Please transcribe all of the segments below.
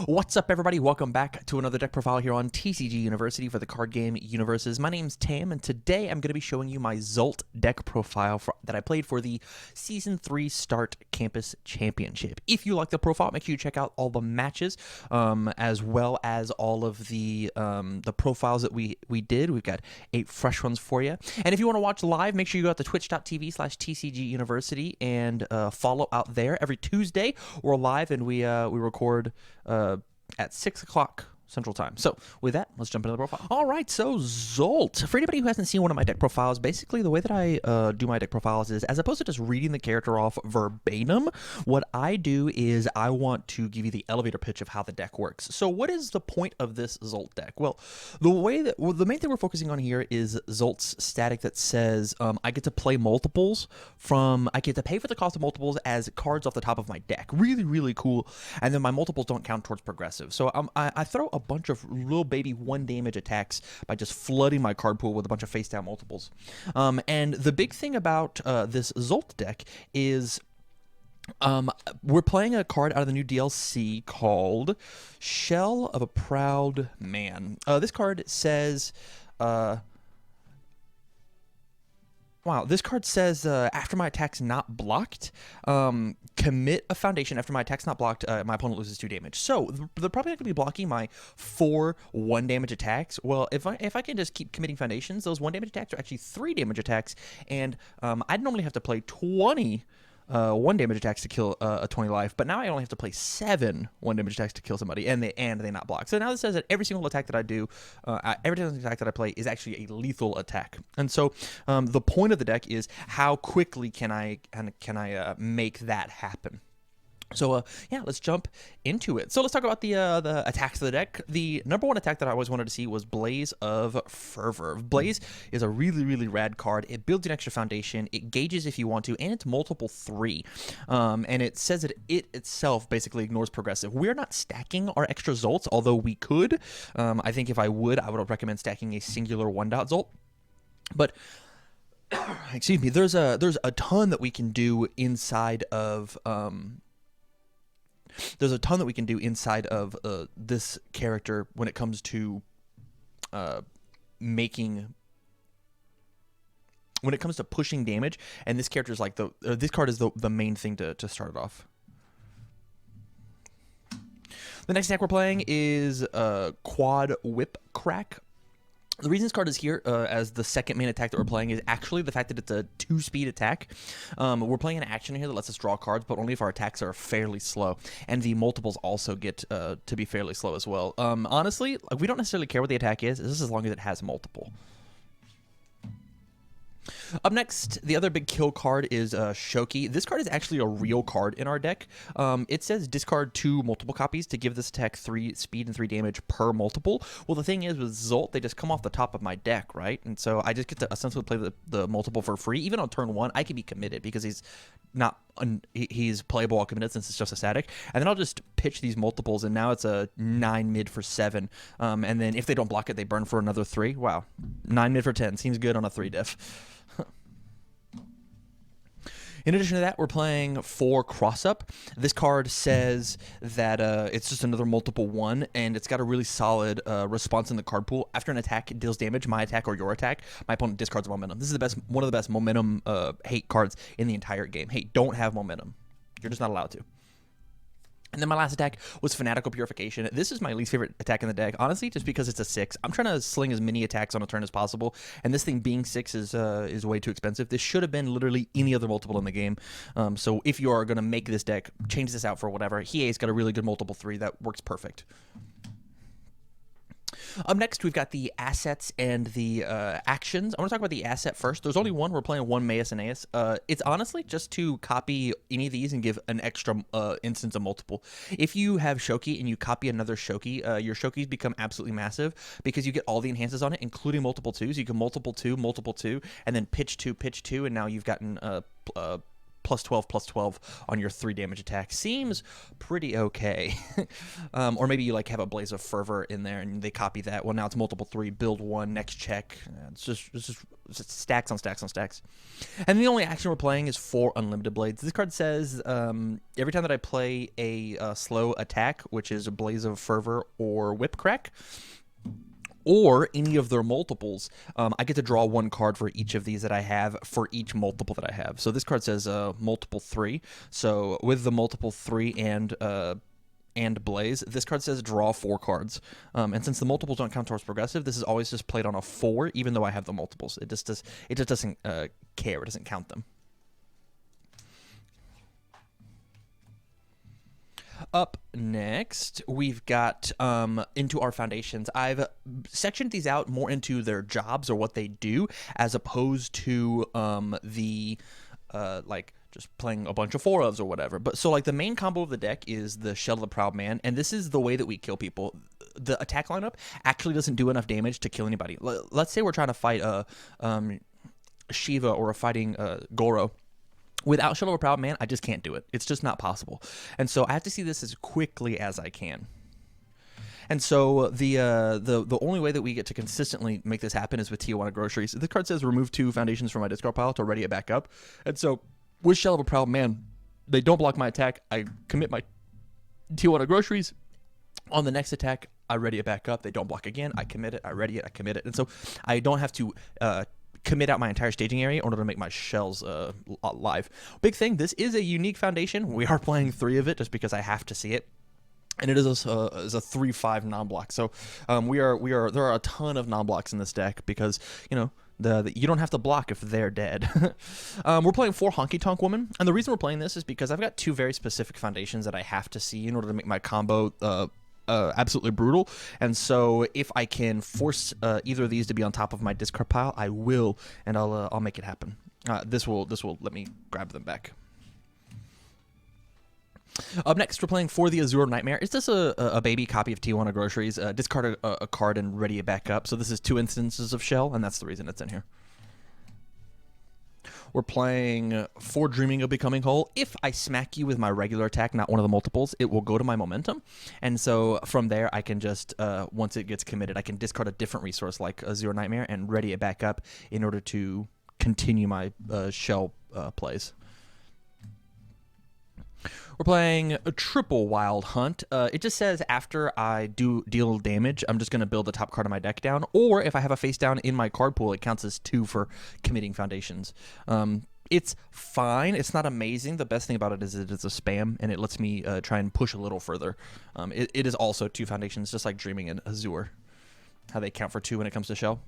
What's up, everybody? Welcome back to another deck profile here on TCG University for the card game UniVersus. My name's Tam, and today I'm going to be showing you my Zsolt deck profile that I played for the Season 3 Start Campus Championship. If you like the profile, make sure you check out all the matches, as well as all of the profiles that we did. We've got 8 fresh ones for you. And if you want to watch live, make sure you go out to twitch.tv/TCG University and follow out there. Every Tuesday, we're live and we record at 6 o'clock Central Time. So with that, let's jump into the profile. All right, so Zsolt. For anybody who hasn't seen one of my deck profiles, basically the way that I do my deck profiles is, as opposed to just reading the character off verbatim, what I do is I want to give you the elevator pitch of how the deck works. So what is the point of this Zsolt deck? Well, the main thing we're focusing on here is Zolt's static that says I get to play multiples I get to pay for the cost of multiples as cards off the top of my deck. Really, really cool. And then my multiples don't count towards progressive. So I throw a bunch of little baby 1 damage attacks by just flooding my card pool with a bunch of face down multiples. And the big thing about this Zsolt deck is we're playing a card out of the new DLC called Shell of a Proud Man. This card says this card says, after my attack's not blocked, commit a foundation. After my attack's not blocked, my opponent loses 2 damage. So they're probably not going to be blocking my 4 1-damage attacks. Well, if I can just keep committing foundations, those 1-damage attacks are actually 3 damage attacks, and I'd normally have to play 20 1-damage attacks to kill a 20 life, but now I only have to play 7 1-damage attacks to kill somebody, and they not block. So now this says that every single attack that I do, every single attack that I play is actually a lethal attack. And so the point of the deck is how quickly can I make that happen. So yeah, let's jump into it. So let's talk about the attacks of the deck. The number 1 attack that I always wanted to see was Blaze of Fervor. Blaze is a really, really rad card. It builds an extra foundation. It gauges if you want to, and it's multiple 3. And it says that it itself basically ignores progressive. We're not stacking our extra Zolts, although we could. I think if I would recommend stacking a singular 1-dot Zolt. But excuse me, there's a ton that we can do inside of this character when it comes to pushing damage, and this character is like this card is the main thing to start it off. The next attack we're playing is Quad Whip Crack. The reason this card is here as the second main attack that we're playing is actually the fact that it's a 2-speed attack. We're playing an action here that lets us draw cards, but only if our attacks are fairly slow. And the multiples also get to be fairly slow as well. Honestly, we don't necessarily care what the attack is. This is as long as it has multiple. Up next, the other big kill card is Shoki. This card is actually a real card in our deck. It says discard 2 multiple copies to give this attack 3 speed and 3 damage per multiple. Well, the thing is with Zsolt, they just come off the top of my deck, right? And so I just get to essentially play the multiple for free. Even on turn 1, I can be committed because he's playable while committed since it's just a static. And then I'll just pitch these multiples, and now it's a 9 mid for 7. And then if they don't block it, they burn for another 3. Wow. 9 mid for 10. Seems good on a 3 diff. In addition to that, we're playing 4 Cross Up. This card says that it's just another multiple 1, and it's got a really solid response in the card pool. After an attack deals damage, my attack or your attack, my opponent discards momentum. This is one of the best momentum hate cards in the entire game. Hey, don't have momentum. You're just not allowed to. And then my last attack was Fanatical Purification. This is my least favorite attack in the deck, honestly, just because it's a 6. I'm trying to sling as many attacks on a turn as possible, and this thing being 6 is way too expensive. This should have been literally any other multiple in the game. So if you are going to make this deck, change this out for whatever. Hiei's got a really good multiple 3 that works perfect. Up next, we've got the assets and the actions. I want to talk about the asset first. There's only one. We're playing 1 Maus Aeneas. It's honestly just to copy any of these and give an extra instance of multiple. If you have Shoki and you copy another Shoki, your Shokis become absolutely massive because you get all the enhances on it, including multiple 2s. You can multiple 2, and then pitch 2, and now you've gotten +12/+12 on your 3 damage attack seems pretty okay. Or maybe you like have a Blaze of Fervor in there and they copy that. Well, now it's multiple 3, build 1, next check. It's just stacks on stacks on stacks. And the only action we're playing is 4 Unlimited Blades. This card says every time that I play a slow attack, which is a Blaze of Fervor or Whip Crack, or any of their multiples, I get to draw 1 card for each of these that I have for each multiple that I have. So this card says multiple 3. So with the multiple 3 and Blaze, this card says draw 4 cards. And since the multiples don't count towards progressive, this is always just played on a 4, even though I have the multiples. It just doesn't care. It doesn't count them. Up next, we've got into our foundations. I've sectioned these out more into their jobs or what they do, as opposed to like just playing a bunch of 4-ofs or whatever. But so like the main combo of the deck is the Shell of the Proud Man, and this is the way that we kill people. The attack lineup actually doesn't do enough damage to kill anybody. Let's say we're trying to fight a Shiva or a fighting Goro. Without Shell of a Proud Man, I just can't do it. It's just not possible. And so I have to see this as quickly as I can. And so the only way that we get to consistently make this happen is with Tijuana Groceries. The card says remove 2 foundations from my discard pile to ready it back up. And so with Shell of a Proud Man, they don't block my attack. I commit my Tijuana Groceries. On the next attack, I ready it back up. They don't block again. I commit it. I ready it. I commit it. And so I don't have to commit out my entire staging area in order to make my shells live. Big thing, this is a unique foundation. We are playing 3 of it just because I have to see it. And it is a 3/5 non-block. So there are a ton of non-blocks in this deck because, you know, you don't have to block if they're dead. We're playing 4 Honky Tonk Woman, and the reason we're playing this is because I've got 2 very specific foundations that I have to see in order to make my combo absolutely brutal. And so if I can force either of these to be on top of my discard pile, I will, and I'll make it happen. This will let me grab them back. Up next, we're playing For the Azure Nightmare. Is this a baby copy of Tijuana Groceries? Discard a card and ready it back up. So this is 2 instances of Shell, and that's the reason it's in here. We're playing For Dreaming of Becoming Whole. If I smack you with my regular attack, not one of the multiples, it will go to my momentum. And so from there, I can just, once it gets committed, I can discard a different resource like Azure Nightmare and ready it back up in order to continue my shell plays. We're playing a triple Wild Hunt. It just says after I deal damage, I'm just going to build the top card of my deck down. Or if I have a face down in my card pool, it counts as 2 for committing foundations. It's fine. It's not amazing. The best thing about it is it's a spam, and it lets me try and push a little further. It is also 2 foundations, just like Dreaming and Azure, how they count for 2 when it comes to shell.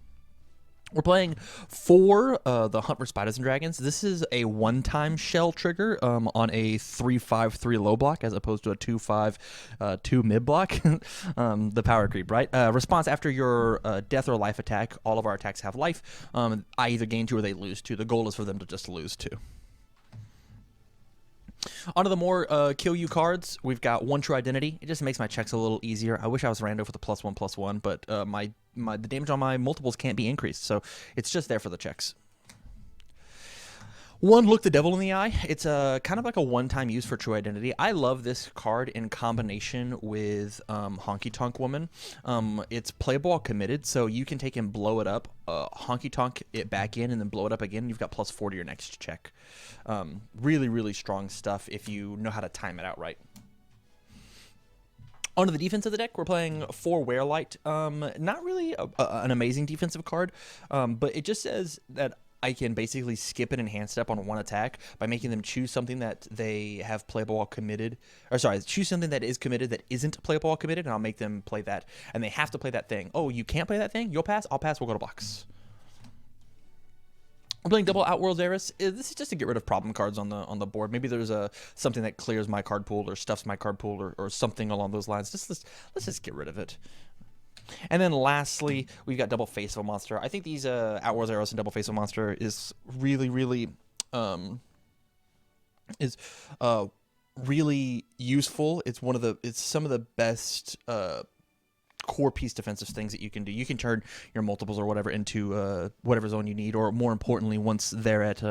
We're playing for the Hunt for Spiders and Dragons. This is a one-time shell trigger on a 3/5/3 low block as opposed to a 2/5/2 mid block. The power creep, right? Response after your death or life attack. All of our attacks have life. I either gain 2 or they lose 2. The goal is for them to just lose 2. Onto the more kill you cards. We've got 1 True Identity. It just makes my checks a little easier. I wish I was rando with the +1/+1, but the damage on my multiples can't be increased, so it's just there for the checks. 1 Look the Devil in the Eye. It's kind of like a one-time use for True Identity. I love this card in combination with Honky Tonk Woman. It's playable while committed, so you can take and blow it up, Honky Tonk it back in, and then blow it up again. You've got +4 to your next check. Really, really strong stuff if you know how to time it out right. Onto the defense of the deck, we're playing 4 Wearlight. Not really an amazing defensive card, but it just says that I can basically skip an enhanced step on 1 attack by making them choose something that they have playable while committed. Or sorry, choose something that is committed that isn't playable while committed, and I'll make them play that. And they have to play that thing. Oh, you can't play that thing? You'll pass? I'll pass. We'll go to blocks. We're playing double Outworld's Heiress. This is just to get rid of problem cards on the board. Maybe there's something that clears my card pool or stuffs my card pool or something along those lines. Let's just get rid of it. And then lastly, we've got double Face of a Monster. I think these Outworld's Heiress and double Face of a Monster is really, really really useful. It's some of the best core piece defensive things that you can do. You can turn your multiples or whatever into whatever zone you need, or more importantly, once you're at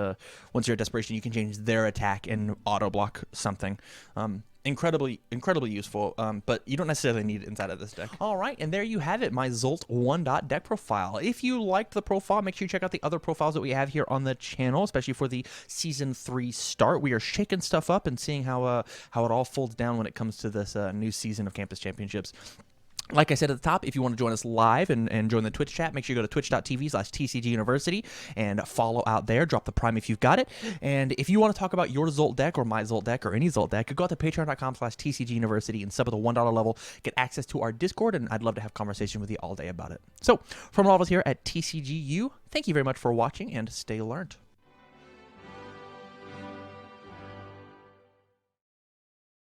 desperation, you can change their attack and auto block something. Incredibly useful, but you don't necessarily need it inside of this deck. All right, and there you have it, my Zsolt 1-dot deck profile. If you liked the profile, make sure you check out the other profiles that we have here on the channel, especially for the Season 3 start. We are shaking stuff up and seeing how it all folds down when it comes to this new season of Campus Championships. Like I said at the top, if you want to join us live and join the Twitch chat, make sure you go to twitch.tv/TCGUniversity and follow out there. Drop the prime if you've got it. And if you want to talk about your Zsolt deck or my Zsolt deck or any Zsolt deck, go out to patreon.com/TCGUniversity and sub at the $1 level. Get access to our Discord, and I'd love to have a conversation with you all day about it. So, from all of us here at TCGU, thank you very much for watching, and stay learned.